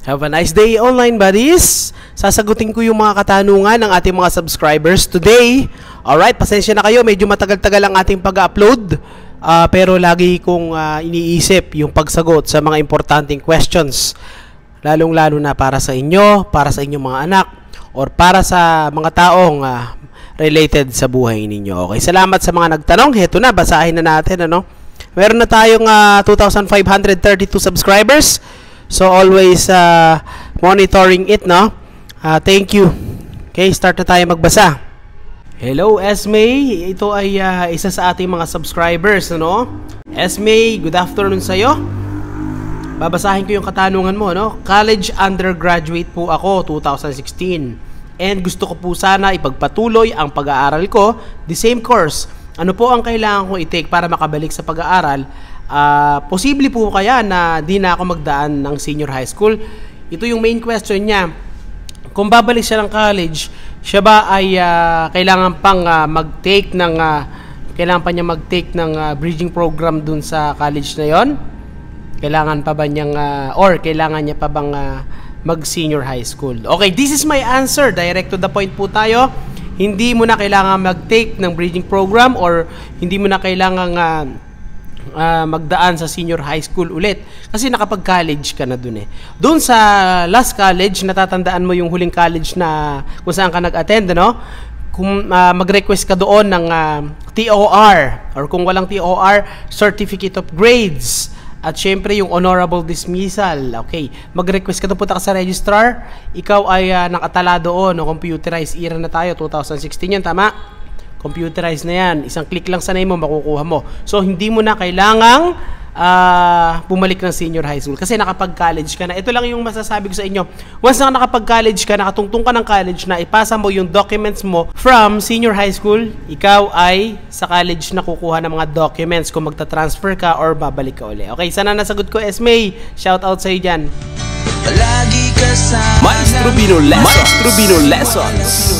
Have a nice day, online buddies! Sasagutin ko yung mga katanungan ng ating mga subscribers today. Alright, pasensya na kayo, medyo matagal-tagal ang ating pag-upload. Pero lagi kong iniisip yung pagsagot sa mga importanteng questions. Lalong-lalo na para sa inyo, para sa inyong mga anak, or para sa mga taong related sa buhay ninyo. Okay, salamat sa mga nagtanong. Heto na, basahin na natin. Meron na tayong 2,532 subscribers. So always monitoring it, no? Thank you. Okay, start na tayo magbasa. Hello, Esme. Ito ay isa sa ating mga subscribers, no? Esme, good afternoon sa'yo. Babasahin ko yung katanungan mo, no? College undergraduate po ako, 2016. And gusto ko po sana ipagpatuloy ang pag-aaral ko, the same course. Ano po ang kailangan kong i-take para makabalik sa pag-aaral? Posible po kaya na di na ako magdaan ng senior high school? Ito yung main question niya. Kung babalik siya ng college, siya ba ay kailangan pang mag-take ng kailangan pa niya mag-take ng bridging program dun sa college na yon? Kailangan pa ba niyang or kailangan niya pa bang mag-senior high school? Okay, this is my answer. Direct to the point po tayo. Hindi mo na kailangan mag-take ng bridging program or hindi mo na kailangan magdaan sa senior high school ulit kasi nakapag-college ka na dun eh. Doon sa last college, natatandaan mo yung huling college na kung saan ka nag-attend, no? Kung mag-request ka doon ng TOR or kung walang TOR, Certificate of Grades. At syempre yung honorable dismissal. Okay, mag-request ka doon, punta ka sa registrar. Ikaw ay nakatala doon, no? Computerized era na tayo, 2016 yan, tama? Computerized na yan. Isang click lang sa name mo, makukuha mo. So, hindi mo na kailangang bumalik ng senior high school kasi nakapag-college ka na. Ito lang yung masasabi ko sa inyo. Once na nakapag-college ka, nakatungtong ka ng college na, ipasa mo yung documents mo from senior high school, ikaw ay sa college na kukuha ng mga documents kung magta-transfer ka or babalik ka uli. Okay, sana nasagot ko, Esme. Shout out sa'yo dyan. Palagi kasama Maestro Bino Lessons.